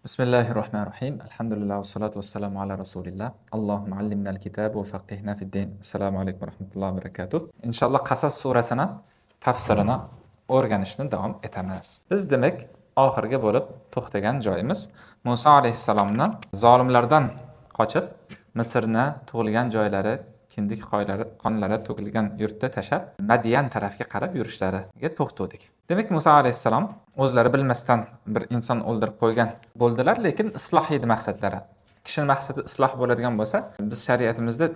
Bismillahirrahmanirrahim. Alhamdulillah va salatu vassalamu ala rasulillah. Allohumma allimna al-kitab va faqihna fid-din. Assalomu alaykum va rahmatullohi va barakatuh. Inshaalloh Qasas surasini tafsirini o'rganishni davom etamiz. Biz demak oxirgi bo'lib to'xtagan joyimiz Musa alayhissalomni zolimlardan qochib Misrni tug'ilgan joylari, kindik qonlari to'kilgan yurtda tashab Madian tarafga qarab yurishlariga to'xtadik. Demak Musa alayhissalom o'zlari bilmasdan bir inson o'ldirib qo'ygan bo'ldilar, lekin isloh edi maqsadlari. Kishining maqsadi isloh bo'ladigan bo'lsa, biz shariatimizda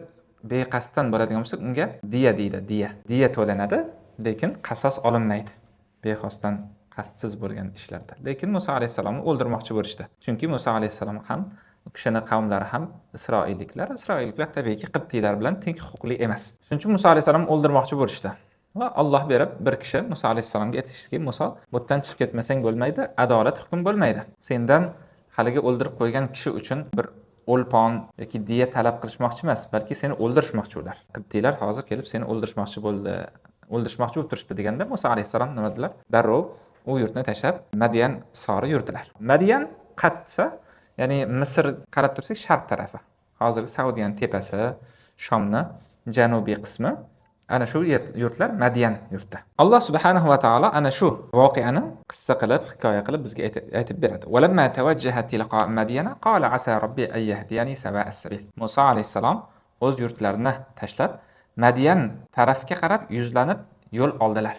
beqasddan bo'ladigan bo'lsa, unga diya deydi, diya. Diya to'lanadi, lekin qasos olinmaydi. Bexosdan qasdsiz bo'lgan ishlarda. Lekin Musa alayhissalomni o'ldirmoqchi bo'lishdi. Chunki Musa alayhissalom ham u kishining qavmlari ham Isroilliklar tabiiyki Qibtiylar bilan teng huquqli emas. Shuning uchun Musa alayhissalomni o'ldirmoqchi bo'lishdi. Va Alloh berib bir kishi Musa alayhissalomga aytishdiki, Musa, bu yerdan chiqib ketmasang bo'lmaydi, adolat hukm bo'lmaydi. Sendan haligi o'ldirib qo'ygan kishi uchun bir o'lpon yoki diya talab qilishmoqchi emas, balki seni o'ldirishmoqchi ular. Qibtiylar hozir kelib seni o'ldirishmoqchi bo'lib turishdi deganda Musa alayhissalom nima dedilar? Darrov u yurtni tashlab Madian sori yurdilar. Madian qatsa, ya'ni Misr qarab tursak sharq tarafi. Hozirgi Saudiyaning tepasi, Shomning janubiy qismi, ana shu yurtlar Madian yurti. Alloh subhanahu va taolo ana shu voqeani qissa qilib, hikoya qilib bizga aytib beradi. Walamma tawajjaha tilqa Madiyana qala asa robbi an yahdiyani sawa'a as-sabil. Musa alayhissalom o'z yurtlarini tashlab Madian tarafga qarab yuzlanib yo'l oldilar.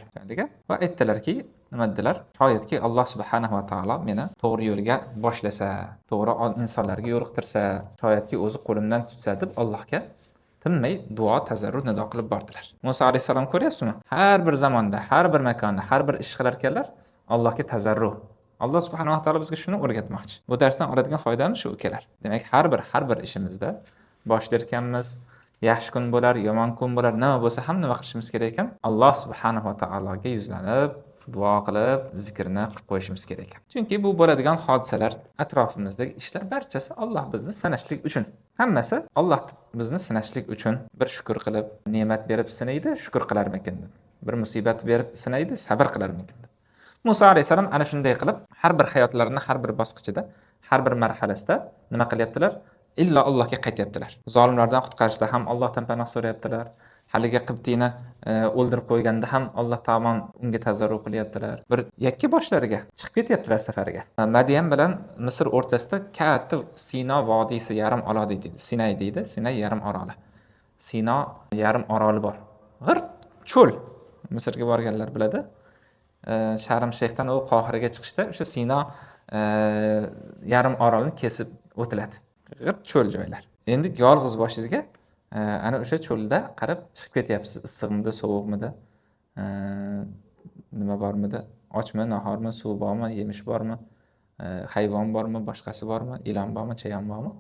Va aytdilarki, nima dedilar? Shoyatki Alloh subhanahu va taolo meni to'g'ri yo'lga boshlasa, to'g'ri insonlarga yo'riqtirsa, shoyatki o'zi qo'limdan tutsa deb Allohga tinmay duo, tazarrur, nido qilib bordilar. Musa alayhissalom ko'ryapsizmi? Har bir zamonda, har bir makonda, har bir ish qilar ekanlar, Allohga tazarrur. Alloh subhanahu va taolo bizga shuni o'rgatmoqchi. Bu darsdan oladigan foydamiz shu ukalar. Demak, har bir ishimizda boshlayotganmiz, yaxshi kun bo'lar, yomon kun bo'lar, nima bo'lsa ham nima qilishimiz kerak ekan? Alloh subhanahu va taologa yuzlanib, duo qilib, zikrni qilib qo'yishimiz kerak ekan. Chunki bu bo'ladigan hodisalar, atrofimizdagi ishlar barchasi Alloh bizni sinashlik uchun. Hammasi Alloh bizni sinashlik uchun. Bir shukr qilib, ne'mat berib sinaydi, shukr qilarmikin deb. Bir musibat berib sinaydi, sabr qilarmikin deb. Musa alayhissalom ana shunday qilib, har bir hayotlarining har bir bosqichida, har bir marhalasida nima qilyaptilar? Illo Allohga qaytyaptilar. Zolimlardan qutqarishda ham Allohdan panoh so'rayaptilar. Haligi Qibtiyni o'ldirib qo'yganda ham Alloh tomon unga tazarrur qilyaptilar. Bir yakka boshlariga chiqib ketyaptilar safarga. Madian bilan Misr o'rtasida katta Sino vodiysi yarim oroli deydi. Sinay deydi. Sinay yarim oroli. Sino yarim oroli bor. G'irt cho'l. Misrga borganlar biladi. Sharm Shayxdan u Qohiraga chiqishda o'sha Sino yarim orolini kesib o'tiladi. G'irt cho'l joylar. Endi yolg'iz boshingizga ana o'sha cho'lda qarab chiqib ketyapsiz. Issiqmidi, sovuqmidi, nima bormidi, ochmi, nahormi, suv bormi, yemish bormi, hayvon bormi, boshqasi bormi, ilon bormi, chayon bormi?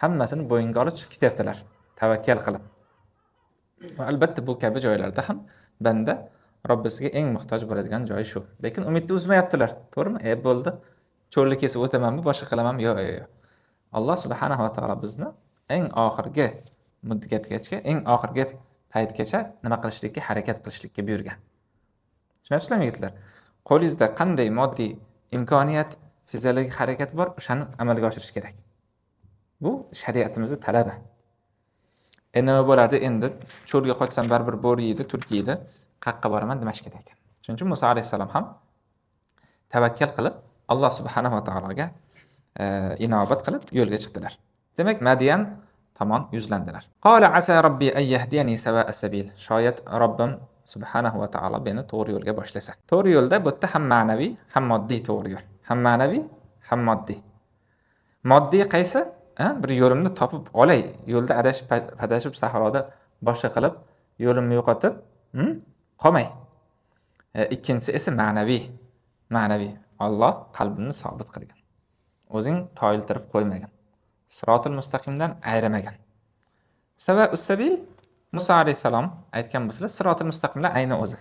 Hammasini bo'yinga olib chiqib ketyaptilar, tavakkal qilib. Va albatta bu kabi joylarda ham banda Robbisiga eng muhtoj bo'ladigan joyi shu. Lekin umidni uzmayaptilar, to'g'rimi? Bo'ldi. Cho'lni kesib o'tamanmi, boshqa qilamanmi? Yo'q. Alloh subhanahu va taolo bizni eng oxirgi muddatgacha, eng oxirgi paytgacha nima qilishlikka, harakat qilishlikka buyurgan. Tushunyapsizlarmi yigitlar? Qo'lingizda qanday moddiy imkoniyat, fiziologik harakat bor, o'shani amalga oshirish kerak. Bu shariatimizning talabi. Nima bo'ladi endi? Cho'lga qochsam baribir bo'ri yeydi, tulki yeydi, qaqqa boraman demash kerak ekan. Shuning uchun Musa alayhissalom ham tavakkal qilib Alloh subhanahu va taologa inobat qilib yo'lga chiqdilar. Demak, Madian tomon yuzlandilar. Qala asa robbi an yahdiyani sawa'a sabil. Shoyat Robbim subhanahu va taolo meni to'g'ri yo'lga boshlasa. To'g'ri yo'lda bu yerda ham ma'naviy, ham moddiy to'g'ri yo'l. Ham ma'naviy, ham moddiy. Moddiy qaysi? Bir yo'limni topib olay, yo'lda adashib sahroda boshqa qilib, yo'limni yo'qotib, qolmay. Ikkinchisi esa ma'naviy. Ma'naviy. Alloh qalbimni sobit qilgan. O'zing toyiltirib qo'ymagan. Sirotul mustaqimdan ayirmagan. Sava'us sabil Musa alayhissalom aytgan bo'lsalar, sirotul mustaqimlar ayni o'zi.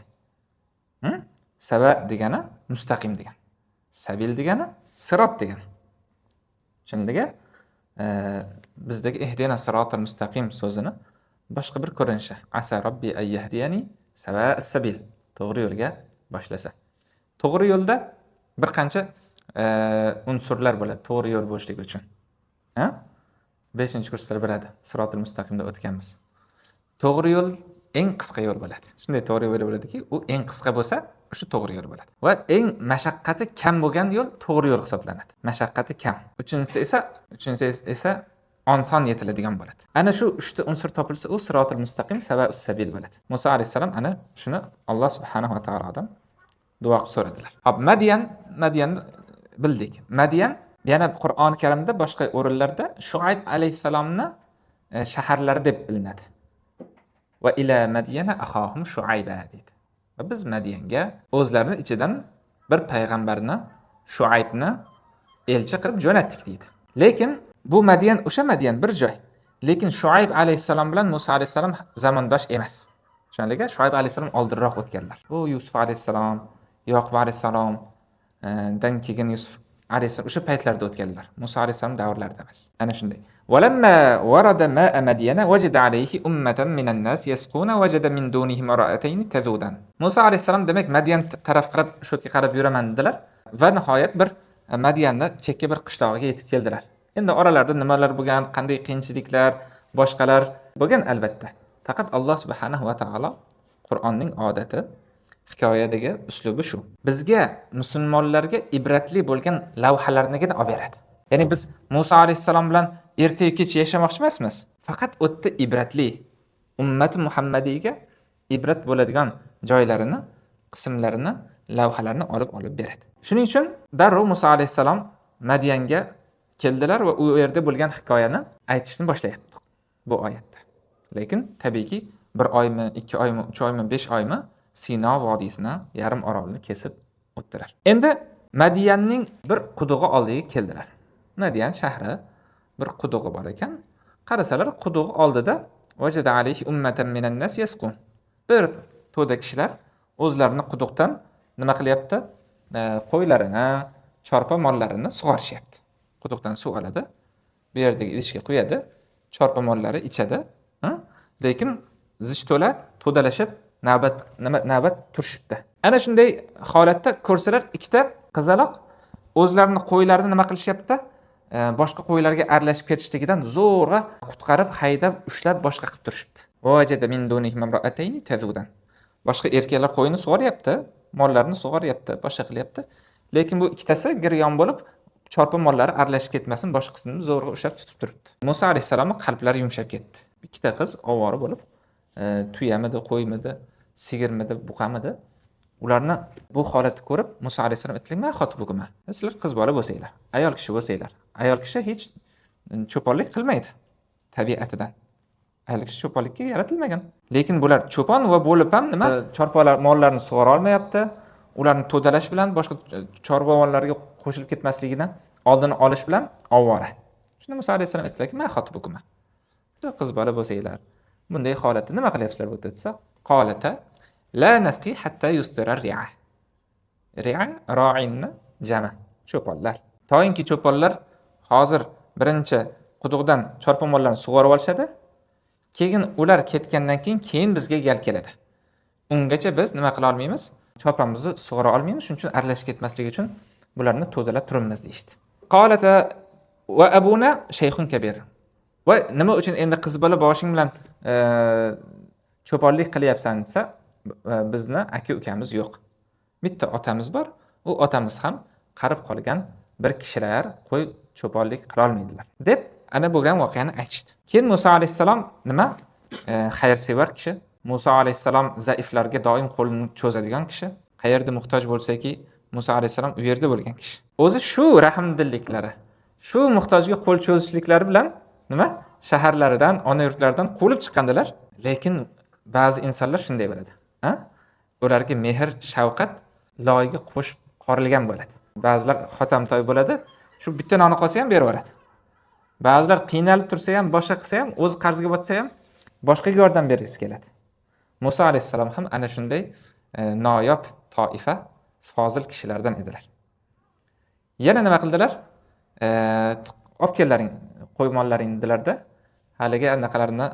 Sava degani mustaqim degani. Sabil degani sirot degani. Shundaga bizdagi ihdina sirotul mustaqim so'zini boshqa bir ko'rinishi. Asa robbi an yahdiyani sava'us sabil. To'g'ri yo'lga boshlasa. To'g'ri yo'lda bir qancha unsurlar bo'ladi to'g'ri yo'l bo'lishlik uchun. Ha? 5-kurslar biladi. Sirotul mustaqimda o'tganmiz. To'g'ri yo'l eng qisqa yo'l bo'ladi. Shunday to'g'ri yo'l bo'ladiki, u eng qisqa bo'lsa, o'sha to'g'ri yo'l bo'ladi. Va eng mashaqqati kam bo'lgan yo'l to'g'ri yo'l hisoblanadi. Mashaqqati kam. Uchinchisi esa oson yetiladigan bo'ladi. Ana shu 3 ta unsur topilsa, u sirotul mustaqim sawaus sabil bo'ladi. Musa alayhisalom ana shuni Alloh subhanahu va taolodan duo qilib so'radilar. Hop, Madyanni bildik. Madyan yana Qur'oni Karimda boshqa o'rinlarda Shuayb alayhisalomni shaharlari deb bilinadi. Va ila Madyana axahum Shuayba deydi. Va biz Madyanga o'zlarining ichidan bir payg'ambarni Shuaybni elchi qilib jo'natdik deydi. Lekin bu Madyan o'sha Madyan bir joy. Lekin Shuayb alayhisalom bilan Musa alayhisalom zamondosh emas. Shunga Shuayb alayhisalom oldinroq o'tganlar. Bu Yusuf alayhisalom, Yoqub alayhisalom dan keyin Yusuf alayhisalom o'sha paytlarda o'tganlar. Musa alayhisalom davrlarida emas. Ana shunday. Walamma warada ma'a Madyana wajada alayhi ummatan minan nas yasquna wajada min dunihim ra'atayn tazudan. Musa alayhisalom demak Madyan taraf qarab shu yerga qarab yuraman dedilar va nihoyat bir Madyanni chekka bir qishlog'iga yetib keldilar. Endi oralarda nimalar bo'lgan, qanday qiyinchiliklar, boshqalar bo'lgan albatta. Faqat Alloh subhanahu va taolo Qur'onning odati, hikoyadagi uslubi shu. Bizga musulmonlarga ibratli bo'lgan lavhalarnigina olib beradi. Ya'ni biz Musa alayhisalom bilan ertaga kech yashamoqchi emasmiz. Faqat o'tda ibratli ummati Muhammadiyga ibrat bo'ladigan joylarini, qismlarini, lavhalarni olib beradi. Shuning uchun darrov Musa alayhisalom Madyanga keldilar va u yerda bo'lgan hikoyani aytishni boshlayapti bu oyatda. Lekin tabiiyki 1 oymi, 2 oymi, 3 oymi, 5 oymi Sino vodiysini, yarim orolni kesib o'tdilar. Endi Madyanning bir qudug'i oldiga keldilar. Madyan shahri bir qudug'i bor ekan. Qarasalar qudug'i oldida vajada alayhi ummatan minan nas yasqun. Bir to'da kishilar o'zlarini quduqdan nima qilyapti? Qo'ylarini, chorpa mollarini sug'orishyapti. Quduqdan suv oladi, bu yerdagi idishga quyadi, chorpa mollari ichadi. Lekin zich to'la to'dalashib navbat turishibdi. Ana shunday holatda ko'rsalar ikkita qizaloq o'zlarini qo'ylarini nima qilishyapti? Boshqa qo'ylarga aralashib ketishligidan zo'rg'a qutqarib, haydab, ushlab boshqa qilib turishibdi. Wajada min dunihim imra'atayn tazudan. Boshqa erkaklar qo'yini sug'oryapti, mollarini sug'oryapti, boshqa qilyapti. Lekin bu ikkitasi giryon bo'lib, chorpa mollari aralashib ketmasin, boshqasini zo'rg'a ushlab tutib turibdi. Musa alayhisalomning qalblari yumshab ketdi. Ikkita qiz ovora bo'lib, tuyamidi, qo'ymidi, sigirmidi, buqamidi, ularni bu holatni ko'rib Musa alayhisalom aytdilar: "Men xotibugima. Sizlar qiz bola bo'lsanglar, ayol kishi bo'lsanglar, ayol kishi hech cho'ponlik qilmaydi tabiatidan. Ayol kishi cho'ponlikka yaratilmagan. Lekin bular cho'pon va bo'lib ham nima chorpalar mollarni sug'ora olmayapti. Ularni to'dalash bilan boshqa chorva mollarga qo'shilib ketmasligidan oldini olish bilan ovora." Shunda Musa alayhisalom aytdilar: "Men xotibugima. Sizlar qiz bola bo'lsanglar, bunday holatda nima qilyapsizlar bu desa, qolata la nasqi hatta yustira ri'a. Ri'a ra'inni jama, cho'ponlar. To'yinki cho'ponlar hozir birinchi quduqdan chorpa mollarni sug'orib olishadi. Keyin ular ketgandan keyin bizga gal keladi. Ungacha biz nima qila olmaymiz? Chorpamizni sug'ora olmaymiz, shuning uchun aralashib ketmasligi uchun bularni to'dalab turibmiz" deydi. Qolata va abuna shayxun kabir. Va nima uchun endi qiz bola boshing bilan cho'ponlik qilyapsan desa, bizni aka-ukamiz yo'q. Bitta otamiz bor. U otamiz ham qarib qolgan bir kishilar qo'y cho'ponlik qila olmaydilar deb ana bo'lgan voqeani aytishdi. Keyin Musa alayhisalom nima? Xayrsevar kishi. Musa alayhisalom zaiflarga doim qo'lini cho'zadigan kishi. Qayerda muhtoj bo'lsa-ki, Musa alayhisalom u yerda bo'lgan kishi. O'zi shu rahmdilliklari, shu muhtojga qo'l cho'zishliklari bilan nima? Shaharlaridan, ona yurtlaridan quvib chiqqandilar. Lekin ba'zi insonlar shunday bo'ladi. Ularga mehr, shafqat loyiga qo'shib qorilgan bo'ladi. Ba'zilar xotamtoy bo'ladi, shu bitta noni qolsa ham berib yuboradi. Ba'zilar qiynalib tursa ham, boshqa qilsa ham, o'z qarziga botsa ham boshqaga yordam bergisi keladi. Musa alayhisalom ham ana shunday noyob toifa, fozil kishilardan edilar. Yana nima qildilar? Olib kellaring qo'ymonlaring dedilarda, haliga anaqalarini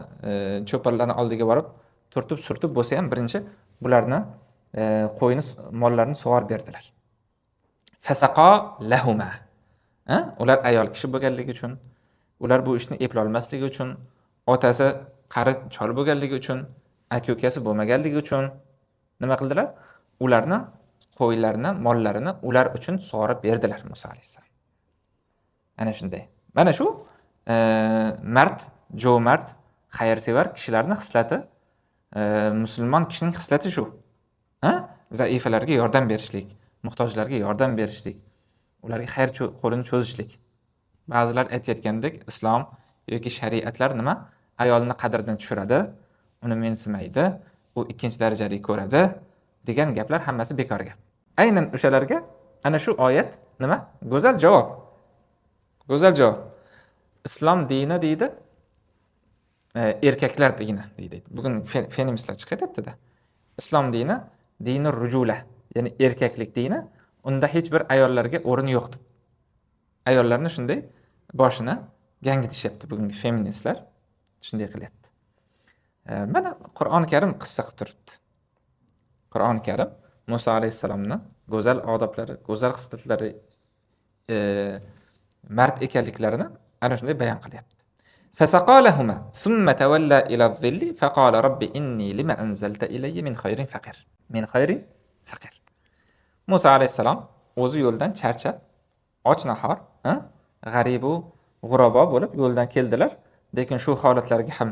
cho'ponlarning oldiga borib, turtib-surtib bo'lsa ham birinchi bularni qo'yini, mollarini sug'orib berdilar. Fasaqo lahuma. Ular ayol kishi bo'lganligi uchun, ular bu ishni eplolmasligi uchun, otasi qari chol bo'lganligi uchun, aka-ukasi bo'lmaganligi uchun nima qildilar? Ularni qo'ylarini, mollarini ular uchun sug'orib berdilar Musa alayhisalom. Ana shunday. Mana shu mard, jo'mard, xayrsevar kishilarning xislati, musulmon kishining xislati shu. Zaifalarga yordam berishlik, muhtojlarga yordam berishlik, ularga xayr qo'lini cho'zishlik. Ba'zilar aytayotgandek, islom yoki shariatlar nima? Ayolni qadridan tushiradi, uni mensimaydi, u ikkinchi darajali ko'radi degan gaplar hammasi bekor gap. Aynan o'shalarga ana shu oyat nima? Go'zal javob. Go'zal javob. Islom dini deydi, erkaklar dini deydi. Bugun feministlar chiqaryapti-da. Islom dini dini rujula, ya'ni erkaklik dini, unda hech bir ayollarga o'rin yo'q deb. Ayollarni shunday boshini yangitishyapti bugungi feministlar. Shunday qilyapti. Mana Qur'oni Karim qissa qilib turibdi. Qur'oni Karim Musa alayhisalomni go'zal odoblari, go'zal xislatlari, mard ekanliklarini ana shunday bayon qilyapti. Fasaqalahuma thumma tawalla ila adh-dhilli faqala robbi inni lima anzalta ilayya min khayrin faqir. Min khayrin faqir. Musa alayhisalom o'zi yo'ldan charchab, och-nahor, g'aribu, g'urabo bo'lib yo'ldan keldilar, lekin shu holatlarga ham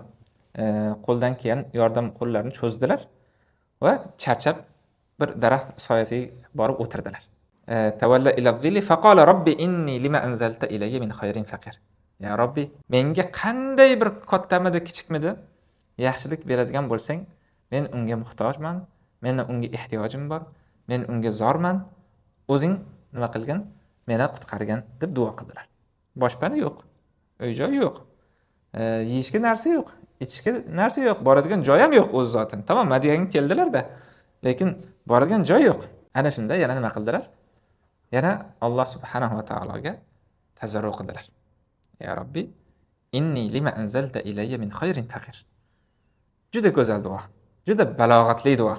qo'ldan kelgan yordam qo'llarini cho'zdilar va charchab bir daraxt soyasiga borib o'tirdilar. Tawalla ila adh-dhilli faqala robbi inni lima anzalta ilayya min khayrin faqir. Ya Robbi, menga qanday bir kattamidi, kichikmidi yaxshilik beradigan bo'lsang, men unga muhtojman, meni unga ehtiyojim bor, men unga zorman. O'zing nima qilgin? Meni qutqargin deb duo qildilar. Boshpana yo'q, uy-joy yo'q, yeyishga narsa yo'q, ichishga narsa yo'q, boradigan joy ham yo'q o'z zotin. Tamam, Madinaga keldilar-da, lekin boradigan joy yo'q. Ana shunda yana nima qildilar? Yana Alloh subhanahu va taologa tazarru qildilar. Ya Robbi, inni lima anzalta ilayya min khayrin faqir. Juda go'zal duo, juda balog'atli duo.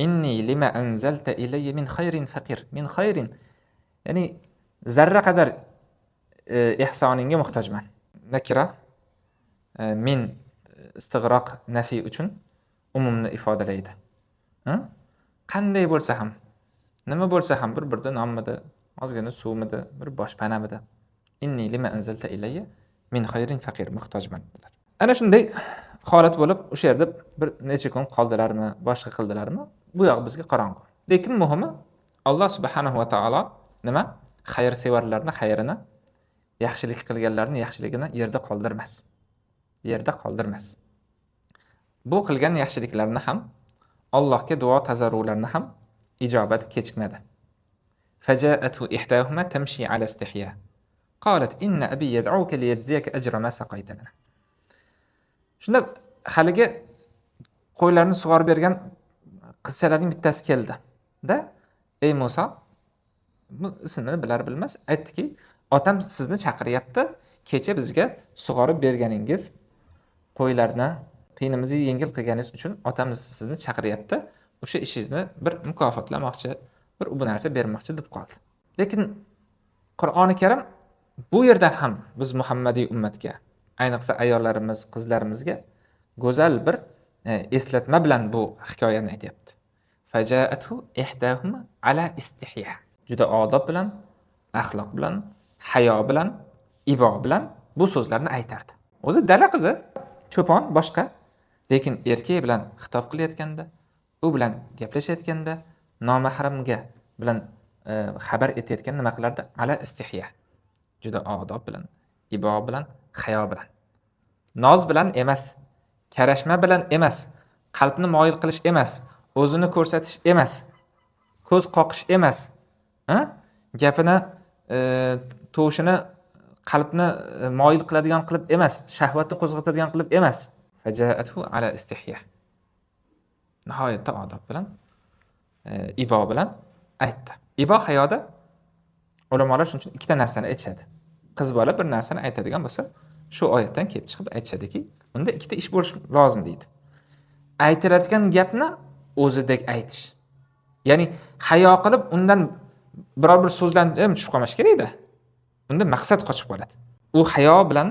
Inni lima anzalta ilayya min khayrin faqir. Min khayrin, ya'ni zarra qadar ihsoningga muhtojman. Nakira min istig'roq nafi uchun umumni ifodalaydi. Qanday bo'lsa ham, nima bo'lsa ham, bir-birda nomida, ozgina suvmidi, bir boshpanamidi. Inni lima anzalta ilayya min khayrin faqir, muhtojman dedilar. Ana shunday holat bo'lib, o'sha yerda bir necha kun qoldilarmi, boshqa qildilarmi? Bu yoq bizga qorong'u. Lekin muhimi Alloh subhanahu va taolo nima? Xayr sevarlarni xayrini, yaxshilik qilganlarni yaxshiligini yerda qoldirmas. Yerda qoldirmas. Bu qilgan yaxshiliklarni ham, Allohga duo tazarrularni ham ijobat kechikmadi. Faja'atu ihdahuma tamshi ala istihya. Qalat inna abi yad'uka liyajziyaka ajra ma saqayta lana. Shunda haligi qo'ylarni sug'orib bergan qizchalarning bittasi keldi. Da, ey Musa, bu ismini bilar bilmas aytdiki, otam sizni chaqiryapti, kecha bizga sug'orib berganingiz, qo'ylarni qiynimizni yengil qilganingiz uchun otamiz sizni chaqiryapti. O'sha ishingizni bir mukofotlamoqchi, bir bu narsa bermoqchi deb qoldi. Lekin Qur'oni Karim bu yerdan ham biz Muhammadiy ummatga, ayniqsa ayollarimiz, qizlarimizga go'zal bir eslatma bilan bu hikoyani aytyapti. Faja'atu ihdahuma ala istihya. Juda odob bilan, axloq bilan, hayo bilan, ibo bilan bu so'zlarni aytardi. O'zi dala qizi, cho'pon boshqa, lekin erkak bilan xitob qilayotganda, u bilan gaplashayotganda, nomahramga bilan xabar etayotganda nima qilardi? Ala istihya. Juda odob bilan, ibo bilan, hayo bilan. Noz bilan emas, karashma bilan emas, qalbni moyil qilish emas, o'zini ko'rsatish emas, ko'z qoqish emas, gapini to'shini qalbni moyil qiladigan qilib emas, shahvatni qo'zg'atadigan qilib emas. Faja'atu ala istihya. Nihoyatda odob bilan, ibo bilan aytdi. Ibo hayoda ulamolar shuning uchun ikkita narsani aytishadi. Qiz bola bir narsani aytadigan bo'lsa, shu oyatdan kelib chiqib aytishadiki, unda ikkita ish bo'lish lozim deydi. Aytiladigan gapni o'zidek aytish. Ya'ni hayo qilib undan biror bir so'zlarni ham tushib qolmash kerak-da. Unda maqsad qochib qoladi. U hayo bilan,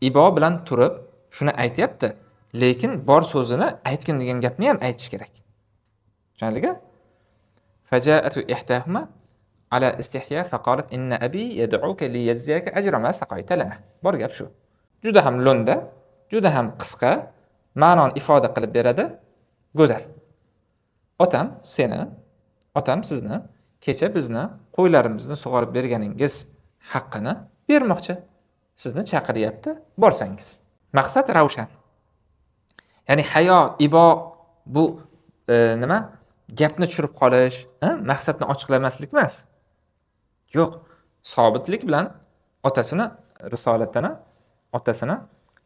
ibo bilan turib shuni aytyapti, lekin bor so'zini aytgin degan gapni ham aytish kerak. Tushunarlimi? Faja'atu ihtahuma ala istihya faqalat inna abi yad'uka liyazziyaka ajra ma saqayta lana. Bor gap shu. Juda ham lo'nda, juda ham qisqa, ma'noni ifoda qilib beradi. Go'zal. Otam sizni kecha bizni qo'ylarimizni sug'orib berganingiz haqqini bermoqchi. Sizni chaqiryapti, borsangiz. Maqsad ravshan. Ya'ni hayo, ibo bu nima? Gapni tushirib qolish, maqsadni ochiqlamaslik emas. Yo'q, sobitlik bilan otasini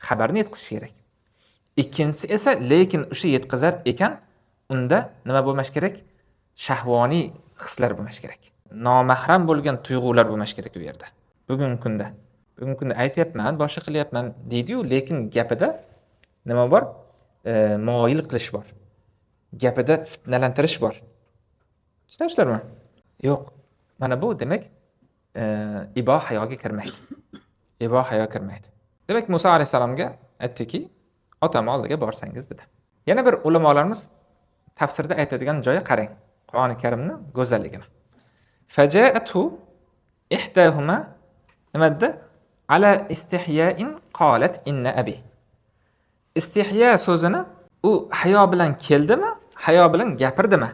xabarni yetkazish kerak. Ikkinchisi esa lekin o'sha yetkazar ekan, unda nima bo'lmash kerak? Shahvoniy hislar bo'lmash kerak. Nomahram bo'lgan tuyg'ular bo'lmash kerak u yerda. Bugungi kunda aytyapman, boshqa qilyapman deydi-yu, lekin gapida nima bor? Moyil qilish bor. Gapida fitnalantirish bor. Tushunasizlarmi? Yo'q. Mana bu demak ibo hayoga kirmaydi. Ibo hayo kirmaydi. Demak Musa alayhisalomga aytdiki, otam oldiga borsangiz dedi. Yana bir ulamolarimiz tafsirda aytadigan joyi qarang. Qur'oni Karimni go'zalligini. Faja'atu ihdahuma nima dedi? Ala istihya'in qalat inna abi. Istihya so'zini u hayo bilan keldimi, hayo bilan gapirdimi?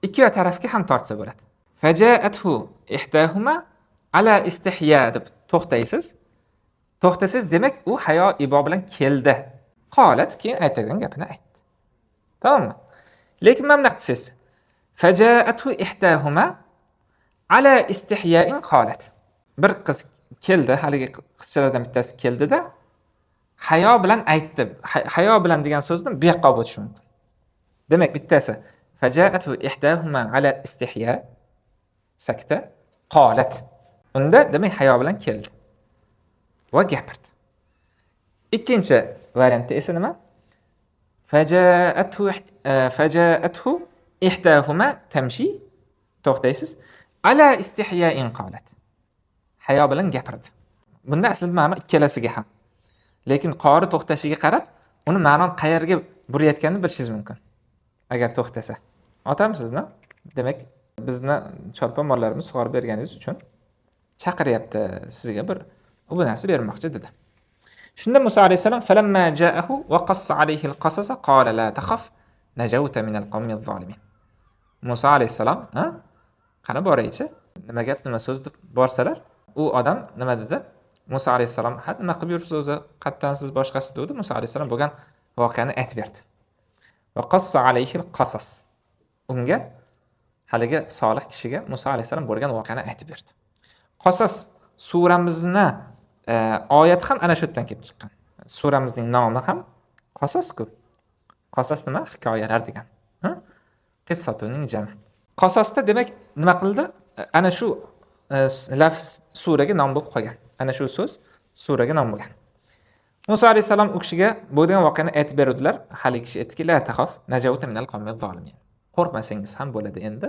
Ikki tarafga ham tortsa bo'ladi. Faja'atu ihdahuma ala istihya deb to'xtasiz demak u hayo ibo bilan keldi. Qalat keyin aytadigan gapini aytdi. Tamommi? Lekin mana bunaqa desiz. Faja'atu ihdahuma ala istihya'in qalat. Bir qiz keldi, haligi qizchalardan bittasi keldida hayo bilan aytdi. Hayo bilan degan so'zni bu yoqqa olib o'tish mumkin. Demak bittasi faja'atu ihdahuma ala istihya sakta qalat. Unda demak hayo bilan keldi va gapirdi. Ikkinchi variantda esa nima? Faja'atu ihdahuma tamshi to'xtaysiz ala istihya'in qalat. Hayo bilan gapirdi. Bunda aslida ma'no ikkalasiga ham. Lekin qori to'xtashiga qarab, uni ma'non qayerga burayotganini bilishingiz mumkin. Agar to'xtasa. Otam sizni, demak, bizni chorpa mollarimizni sug'orib berganingiz uchun chaqiryapti sizga bir bu narsa bermoqchi dedi. Shunda Musa alayhisalom falamma ja'ahu wa qassa alayhi al-qasasa qala la takhaf najawta min al-qawmi az-zalimin. Musa alayhisalom, qani boraychi? Nima gap, nima so'z deb borsalar, u odam nima dedi? Musa alayhisalom nima qilib yuribsiz o'zi? Qattan siz boshqasi dedi. Musa alayhisalom bo'lgan voqeani aytib berdi. Va qassa alayhi al-qasas. Unga haligi solih kishiga Musa alayhisalom bo'lgan voqeani aytib berdi. Qasas suramizni oyat ham ana shu yerdan kelib chiqqan. Suramizning nomi ham Qasas-ku. Qasas nima? Hikoyalar degan. Qissatuning jami. Qasasda demak nima qildi? Ana shu lafz suraga nom bo'lib qolgan. Ana shu so'z suraga nom bo'lgan. Musa alayhisalom u kishiga bo'lgan voqeani aytib berdilar. Hali kishi aytdiki, la taxaf najawta minal qawmiz zolimin. Qo'rqmasangiz ham bo'ladi endi.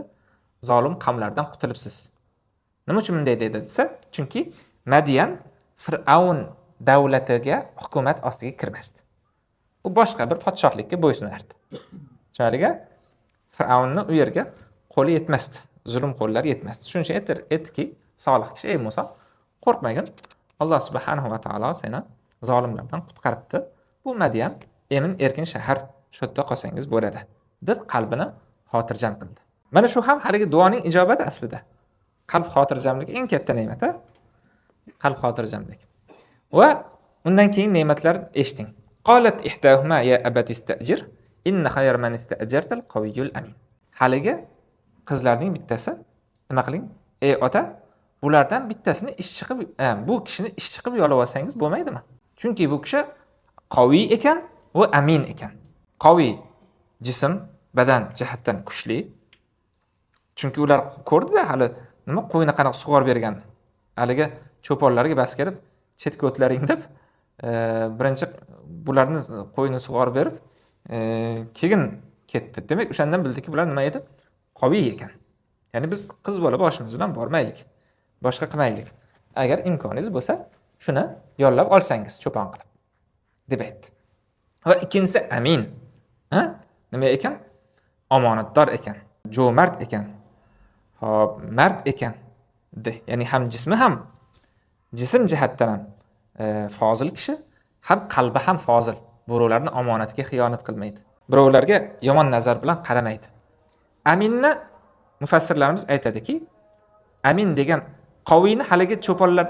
Zolim qavmlardan qutulibsiz. Nima uchun bunday dedi desa, chunki Madian Fir'avn davlatiga hukumat ostiga kirmasdi. U boshqa bir podshohlikka bo'ysunardi. Tushunarliga? Fir'avnning u yerga qo'li yetmasdi. Zulm qo'llari yetmasdi. Shuning uchun aytdiki, solih kishi, ey Musa, qo'rqmagin. Alloh subhanahu va taolo seni zolimlardan qutqaribdi. Bu Madian emin erkin shahar, shu yerda qolsangiz bo'ladi, deb qalbini xotirjam qildi. Mana shu ham haligi duoning ijobati aslida. Qalb xotirjamligi eng katta ne'mat, qalb xotirjamlik. Va undan keyin ne'matlar eshiting. Qalat ihdahuma ya abati istajir inna khayra man istajarta al-qawiyyul amin. Haligi qizlarning bittasi nima qiling? Ey ota, bulardan bittasini bu kishini ishchi qilib yo'lab olsangiz bo'lmaydimi? Chunki bu kishi qaviy ekan va amin ekan. Qaviy jism, badan jihatdan kuchli. Chunki ular ko'rdi-da hali nima qo'yni qanaqa sug'orib bergan. Haligi cho'ponlarga bas kelib, chetga o'tlaring deb birinchi bularni qo'yni sug'orib berib, keyin ketdi. Demak, o'shandan bildiki, bular nima edi? Qaviy ekan. Ya'ni biz qiz bola boshimiz bilan bormaylik. Boshqa qilmaylik. Agar imkoningiz bo'lsa, shuni yollab olsangiz cho'pon qilib deb aytdi. Va ikkinchisi amin. Ha? Nima ekan? Omonatdor ekan, jo'mard ekan. Hop, mard ekan. Ya'ni ham jismi ham jism jihatdan ham fozil kishi, ham qalbi ham fozil. Birovlarning omonatiga xiyonat qilmaydi. Birovlarga yomon nazar bilan qaramaydi. Aminni mufassirlarimiz aytadiki, amin degan qoviyni haligi cho'ponlar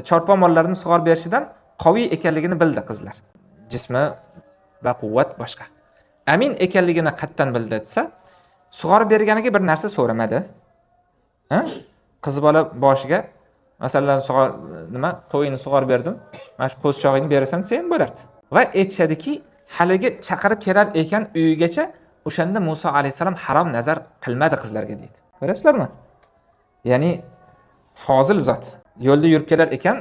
chorpon mollarini sug'orib berishidan qoviy ekanligini bildi qizlar. Jismi va quvvat boshqa. Amin ekanligini qattan bildi desa, sug'orib berganiga bir narsa so'ramadi. Qiz bola boshiga masalan qo'yini sug'orib berdim. Mana shu qo'zchog'ingni berasan desa ham bo'lardi. Va aytishadiki, haligi chaqirib kelar ekan uyigacha, o'shanda Musa alayhisalom harom nazar qilmadi qizlarga deydi. Ko'rasizlarmi? Ya'ni fozil zot. Yo'lda yurib kelar ekan,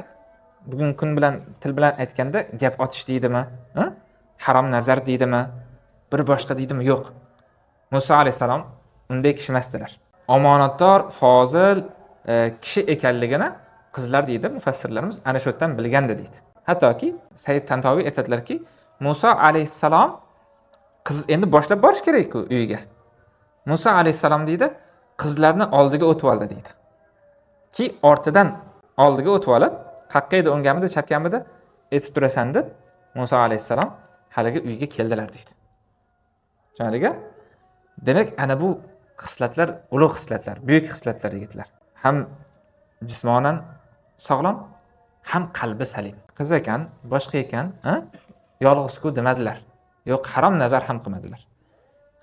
bugun kun bilan til bilan aytganda gap otish deydimi? Harom nazar deydimi? Bir boshqa deydimi? Yo'q. Musa alayhisalom unday kishi emasdilar. Omonatdor, fozil kishi ekanligini qizlar deydi mufassirlarimiz ana shu yerdan bilgandi deydi. Hattoki Said Tantoviy aytadilarki, Musa alayhisalom qiz endi boshlab borish kerak-ku uyiga. Musa alayhisalom deydi, qizlarni oldiga o'tib oldi deydi. Ki ortidan oldiga o'tib olib, qaqqa edi o'ngamida, chapkamida aytib turasan deb Musa alayhisalom haligi uyga keldilar deydi. Tushundingizmi? Demak, ana bu xislatlar ulug' xislatlar, buyuk xislatlar yigitlar. Ham jismonan sog'lom, ham qalbi salim. Qiz ekan, boshqa ekan, yolg'iz-ku demadilar. Yo'q, harom nazar ham qilmadilar.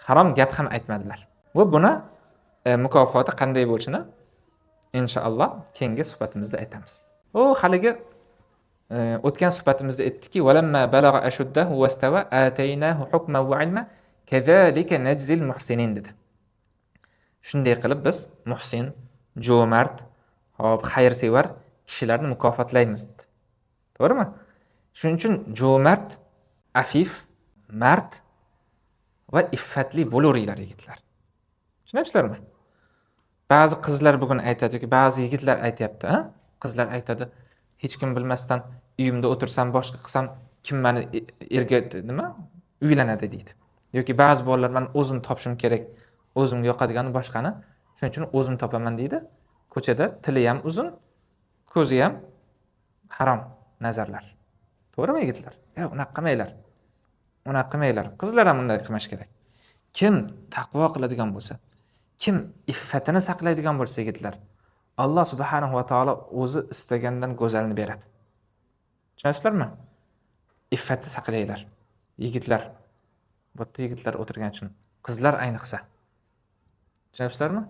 Harom gap ham aytmadilar. Va buni mukofoti qanday bo'lishini inshaalloh keyingi suhbatimizda aytamiz. Haligi o'tgan suhbatimizda aytdikki, "Valamma balagha ashuddahu wastawa ataynahu hukman va ilma, kazalika najzil muhsinin" dedi. Shunday qilib biz muhsin, jo'mard, xayrsevar kishilarni mukofotlaymiz dedi. To'g'rimi? Shuning uchun jo'mard, afif, mard va iffatli bo'laveringlar yigitlar. Tushunyapsizlarmi? Ba'zi qizlar bugun aytadi yoki ba'zi yigitlar aytayapti, qizlar aytadi, hech kim bilmasdan uyimda o'tirsam, boshqa qilsam, kim meni erga uylanadi deydi. Yoki ba'zi bolalar men o'zim topishim kerak, o'zimga yoqadigani boshqani, shuning uchun o'zim topaman deydi. Ko'chada tili ham uzun, ko'zi ham harom nazarlar. To'g'rimi yigitlar? Unaqa qilmanglar. Unaqa qilmanglar. Qizlar ham unday qilmash kerak. Kim taqvo qiladigan bo'lsa, kim iffatini saqlaydigan bo'lsa yigitlar, Alloh subhanahu va taolo o'zi istagandan go'zalni beradi. Tushunasizlarmi? Iffatni saqlaylar. Yigitlar. Bu yerda yigitlar o'tirgan uchun, qizlar ayniqsa. Tushunasizlarmi?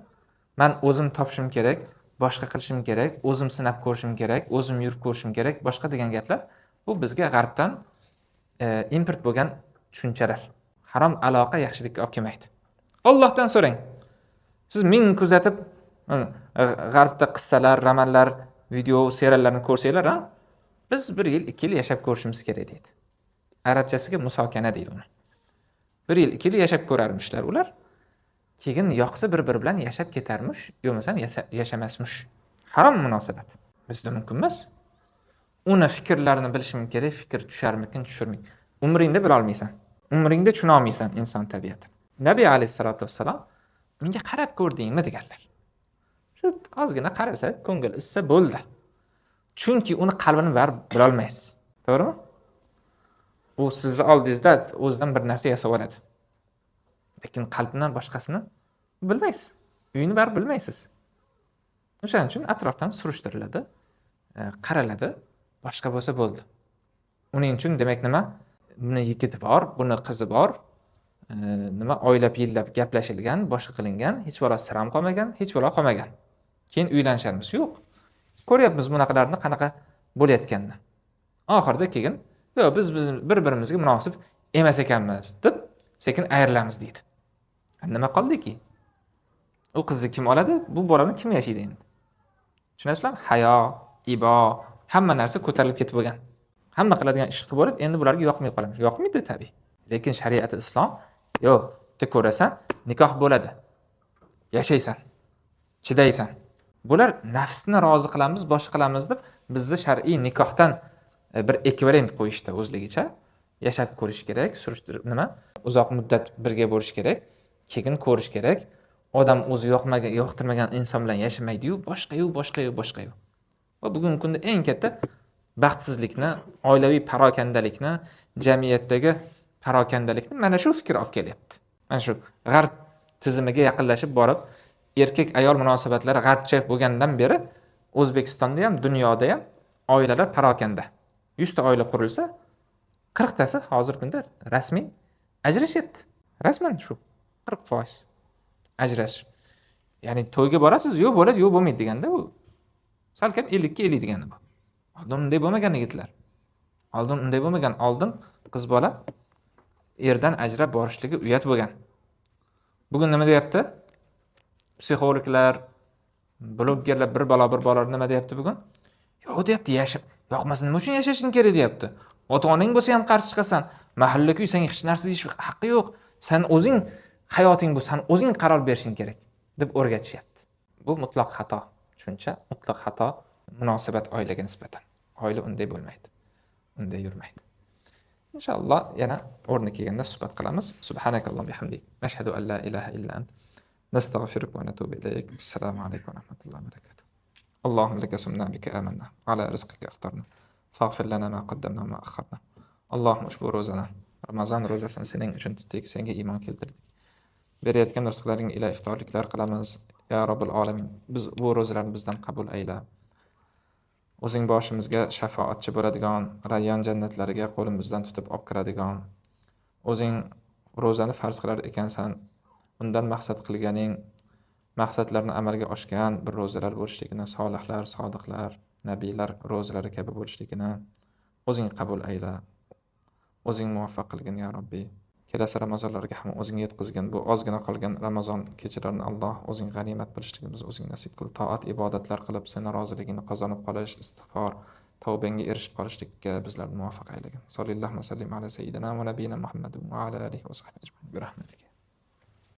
Men o'zim topishim kerak, boshqa qilishim kerak, o'zim sinab ko'rishim kerak, o'zim yurib ko'rishim kerak, boshqa degan gaplar bu bizga g'arbdan import bo'lgan tushunchalar. Harom aloqa yaxshilikka olib kelmaydi. Allohdan so'rang. Siz ming kuzatib g'arbda qissalar, romanlar, video, seriallarni ko'rsanglar, biz 1 yil, 2 yil yashab ko'rishimiz kerak deydi. Arabchasiga musokana deydi uni. 1 yil, 2 yil yashab ko'rarmishlar ular. Keyin yoqsa bir-biri bilan yashab ketarmish, yo'masam yashamasmish. Harom munosabat. Bizda mumkin emas. Uni fikrlarini bilishim kerak, fikr tusharmikin, tushurmikin. Umringda bila olmaysan. Umringda tushuna olmaysan inson tabiatini. Nabiy alayhisolatu vassalom unga qarab ko'rdingmi deganlar. Shu ozgina qarasa, ko'ngil issa bo'ldi. Chunki uni qalbini barib bila olmaysiz. To'g'rimi? U sizni oldingizda o'zidan bir narsa yasab oladi. Lekin qalbdan boshqasini bilmaysiz. Uyini barib bilmaysiz. O'shaning uchun atrofdan surishtiriladi, qaraladi, boshqa bo'lsa bo'ldi. Uning uchun demak nima? Buni yigiti bor, buni qizi bor. Oylab yillab gaplashilgan, boshqa qilingan, hech balo siram qolmagan, hech balo qolmagan. Keyin uylanisharmiz. Yo'q. Ko'ryapmiz bunaqalarni qanaqa bo'layotganini. Oxirida keyin, yo'q, biz bir-birimizga munosib emas ekanmiz deb sekin ayrilamiz deydi. Nima qoldiki? U qizni kim oladi? Bu bolani kim yashaydi endi? Tushunasizlarmi? Hayo, ibo, hamma narsa ko'tarilib ketib bo'lgan. Hamma qiladigan ish qilib bo'lib, endi bularga yoqmay qolamiz. Yoqmaydi tabii. Lekin shariati islom, yo'q, ko'rasan, nikoh bo'ladi. Yashaysan. chidaysan. Bular nafsni rozi qilamiz, boshqa qilamiz deb bizni shar'iy nikohdan bir ekvivalent qo'yishdi o'zligicha. Yashab ko'rish kerak, surishtirib uzoq muddat birga bo'lish kerak, keyin ko'rish kerak. Odam o'zi yoqtirmagan inson bilan yashamaydi-yu, boshqa-yu. Va bugungi kunda eng katta baxtsizlikni, oilaviy parokandalikni, jamiyatdagi parokandalikni mana shu fikr olib kelyapti. Mana shu g'arb tizimiga yaqinlashib borib, erkak ayol munosabatlari g'arbcha bo'lgandan beri O'zbekistonda ham, dunyoda ham oilalar parokanda. 100 ta oila qurilsa, 40 tasi hozir kunda rasmiy ajrashyapti. Rasman shu 40% ajrash. Ya'ni to'yga borasiz, yo'q bo'ladi, yo'q bo'lmaydi deganda u salkam 50 ga 50 degani bu. Oldin unday bo'lmagan yigitlar. Oldin qiz bola erdan ajrab borishligi uyat bo'lgan. Bugun nima deyapti? Psixologlar, blogerlar bir balo nima deyapti bugun? Yo'q deyapti, yashab, yoqmasa nima uchun yashashing kerak deyapti. Ota-onang bo'lsa ham qarshi chiqasan. Mahalla-ku senga hech narsa deyish haqqi yo'q. Sen o'zing hayoting bu, sen o'zing qaror berishing kerak deb o'rgatishyapti. Bu mutlaq xato. Tushuncha mutlaq xato munosabat oilaga nisbatan. Oila unday bo'lmaydi. Unday yurmaydi. Inshaalloh yana o'rni kelganda suhbat qilamiz. Subhanakalloh bihamdik. Nashhadu an la ilaha illa ant. Nastag'firuka va natubu ilayk. Assalomu alaykum va rahmatullohi va barakatuh. Allohumma laka sumna bika amanna. Ala rizqika aftarna. Faghfir lana ma qaddamna va ma akharna. Allohum ushbu ro'zani, Ramazon ro'zasini sening uchun tutdik, senga iymon keltirdik. Berayotgan rizqlaring ila iftorliklar qilamiz. Ya Robbil alamin. Biz bu ro'zalarni bizdan qabul ayla. O'zing boshimizga shafoatchi bo'ladigan, Rayyon jannatlariga qo'limizdan tutib olib kiradigan, o'zing ro'zani farz qilar ekansan, undan maqsad qilganing, maqsadlarni amalga oshgan bir ro'zalar bo'lishligini, solihlar, sodiqlar, nabiylar ro'zalari kabi bo'lishligini o'zing qabul ayla. O'zing muvaffaq qilgin ya Robbiy. Kelasi Ramazonlarga ham o'zing yetkazgin. Bu ozgina qolgan Ramazon kechalarini Alloh o'zing g'animat bilishligimizni o'zing nasib qil. Toat, ibodatlar qilib, seni roziligini qozonib qolish, istig'for, tavbangga erishib qolishlikka bizlarni muvaffaq aylagin. Sollallohu alayhi va sallam ala sayyidina va nabiyina Muhammad va ala alihi va sahbihi ajma'in bi rahmatika.